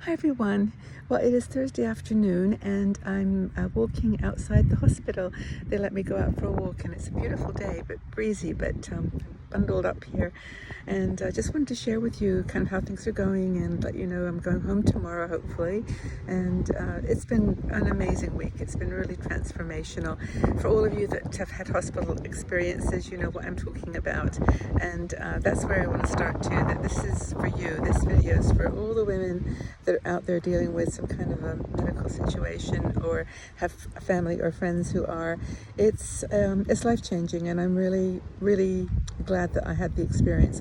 Hi everyone. Well, it is Thursday afternoon and I'm walking outside the hospital. They let me go out for a walk and it's a beautiful day, but breezy, but bundled up here. And I just wanted to share with you kind of how things are going and let you know I'm going home tomorrow, hopefully. And it's been an amazing week. It's been really transformational. For all of you that have had hospital experiences, you know what I'm talking about. And that's where I want to start too, that this is for you. This video is for all the women that are out there dealing with some kind of a medical situation or have a family or friends who are. It's life-changing, and I'm really glad that I had the experience.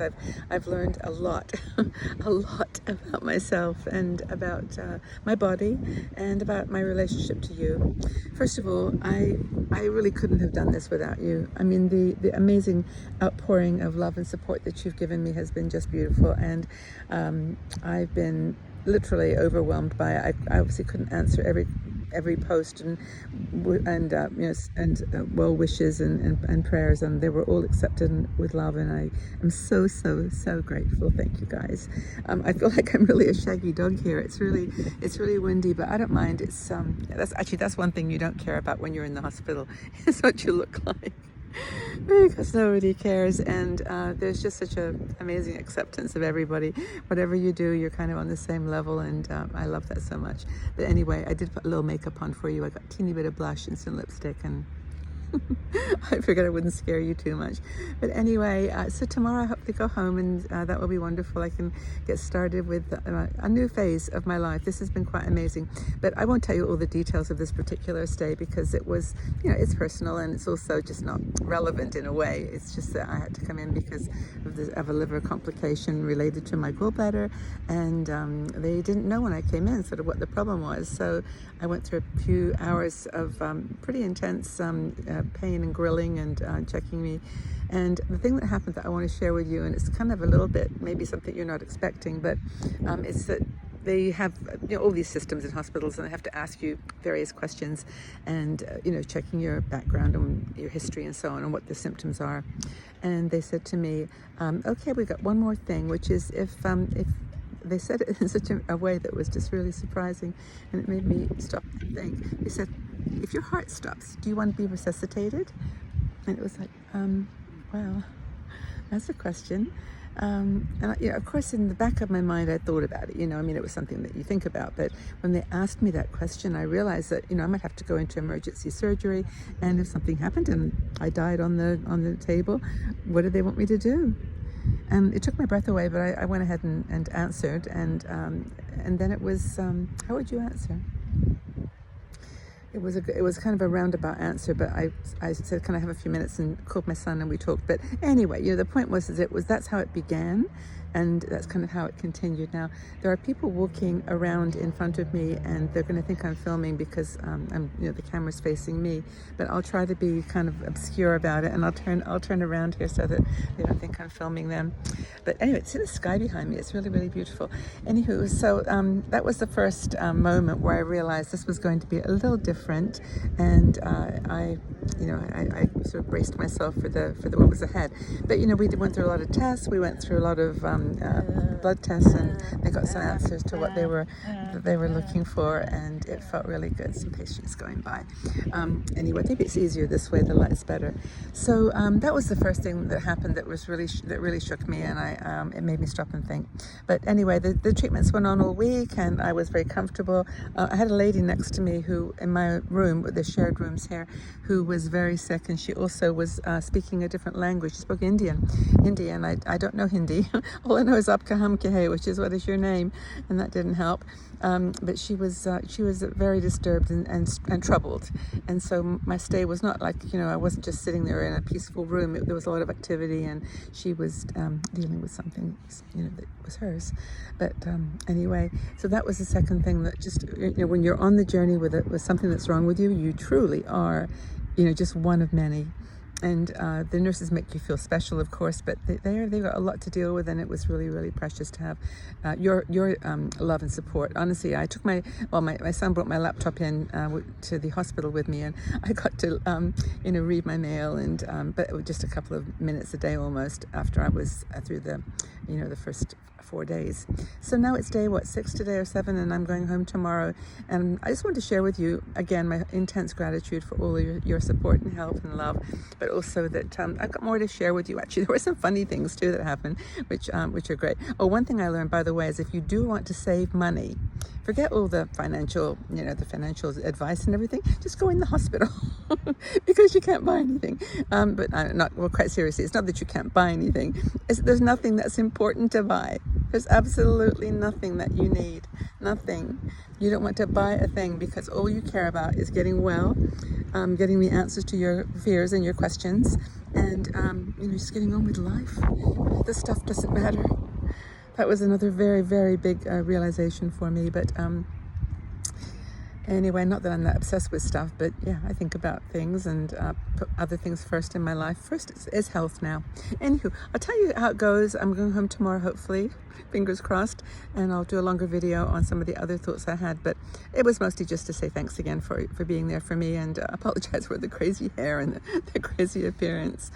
I've learned a lot a lot about myself and about my body and about my relationship to you. First of all, I really couldn't have done this without you. I mean, the amazing outpouring of love and support that you've given me has been just beautiful, and I've been literally overwhelmed by it. I obviously couldn't answer every post and well wishes and prayers, and they were all accepted with love, and I am so grateful. Thank you guys. I feel like I'm really a shaggy dog here. It's really windy, but I don't mind. It's that's one thing you don't care about when you're in the hospital. It's what you look like. Because nobody cares, and there's just such an amazing acceptance of everybody. Whatever you do, you're kind of on the same level, and I love that so much. But anyway, I did put a little makeup on for you. I got a teeny bit of blush and some lipstick, and I figured I wouldn't scare you too much. But anyway, so tomorrow I hope to go home, and that will be wonderful. I can get started with a new phase of my life. This has been quite amazing, but I won't tell you all the details of this particular stay because it was, it's personal, and it's also just not relevant in a way. It's just that I had to come in because of a liver complication related to my gallbladder, and they didn't know when I came in sort of what the problem was. So I went through a few hours of pretty intense pain and grilling and checking me. And the thing that happened that I want to share with you, and it's kind of a little bit maybe something you're not expecting, but it's that they have all these systems in hospitals, and they have to ask you various questions, and checking your background and your history and so on, and what the symptoms are. And they said to me, okay, we've got one more thing, which is if they said it in such a way that was just really surprising, and it made me stop and think. They said, if your heart stops, do you want to be resuscitated? And it was like, well, that's a question. And of course, in the back of my mind, I thought about it. I mean, it was something that you think about. But when they asked me that question, I realized that I might have to go into emergency surgery, and if something happened and I died on the table, what did they want me to do? And it took my breath away, but I went ahead and answered, and then it was, how would you answer? It was kind of a roundabout answer, but I said, can I have a few minutes, and called my son and we talked. But anyway, the point was that's how it began, and that's kind of how it continued. Now, there are people walking around in front of me, and they're going to think I'm filming because the camera's facing me. But I'll try to be kind of obscure about it, and I'll turn around here so that they don't think I'm filming them. But anyway, see the sky behind me. It's really beautiful. Anywho, so that was the first moment where I realized this was going to be a little different, and I sort of braced myself for the what was ahead. But we went through a lot of tests. We went through a lot of blood tests, and they got some answers to what they were looking for, and it felt really good. Some patients going by. Anyway, maybe it's easier this way. The light's better. So that was the first thing that happened that really shook me, and it made me stop and think. But anyway, the treatments went on all week, and I was very comfortable. I had a lady next to me who, in my room, the shared rooms here, who was very sick, and she also was speaking a different language. She spoke Hindi, and I don't know Hindi. All I know is Aapka Hum Kya Hai, which is what is your name, and that didn't help. But she was very disturbed and troubled, and so my stay was not like I wasn't just sitting there in a peaceful room. There was a lot of activity, and she was dealing with something that was hers. But anyway, so that was the second thing, that just when you're on the journey with something that's wrong with you, you truly are just one of many. And the nurses make you feel special, of course, but they've got a lot to deal with, and it was really precious to have your love and support. Honestly, I took my son brought my laptop in to the hospital with me, and I got to read my mail, and but it was just a couple of minutes a day almost after I was through the the first 4 days. So now it's day, what, 6 today or 7, and I'm going home tomorrow. And I just want to share with you, again, my intense gratitude for all of your support and help and love, but also that I've got more to share with you. Actually, there were some funny things too that happened, which are great. Oh, one thing I learned, by the way, is if you do want to save money, forget all the financial, the financial advice and everything, just go in the hospital because you can't buy anything. Well, quite seriously, it's not that you can't buy anything. There's nothing that's important to buy. There's absolutely nothing that you need. Nothing. You don't want to buy a thing because all you care about is getting well, getting the answers to your fears and your questions, and just getting on with life. This stuff doesn't matter. That was another very, very big realization for me. But anyway, not that I'm that obsessed with stuff, but yeah, I think about things and put other things first in my life. First is health now. Anywho, I'll tell you how it goes. I'm going home tomorrow, hopefully, fingers crossed, and I'll do a longer video on some of the other thoughts I had. But it was mostly just to say thanks again for being there for me, and apologize for the crazy hair and the crazy appearance.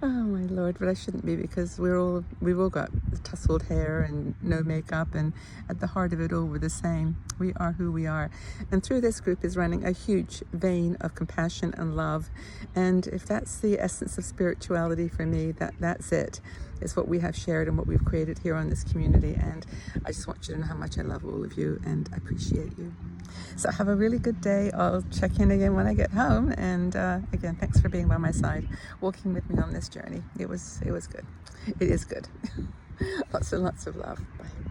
Oh my Lord, but I shouldn't be, because we've all got tousled hair and no makeup, and at the heart of it all, we're the same. We are who we are. And through this group is running a huge vein of compassion and love. And if that's the essence of spirituality for me, that's it. It's what we have shared and what we've created here on this community. And I just want you to know how much I love all of you and I appreciate you. So have a really good day. I'll check in again when I get home. And again, thanks for being by my side, walking with me on this journey. It was good. It is good. Lots and lots of love. Bye.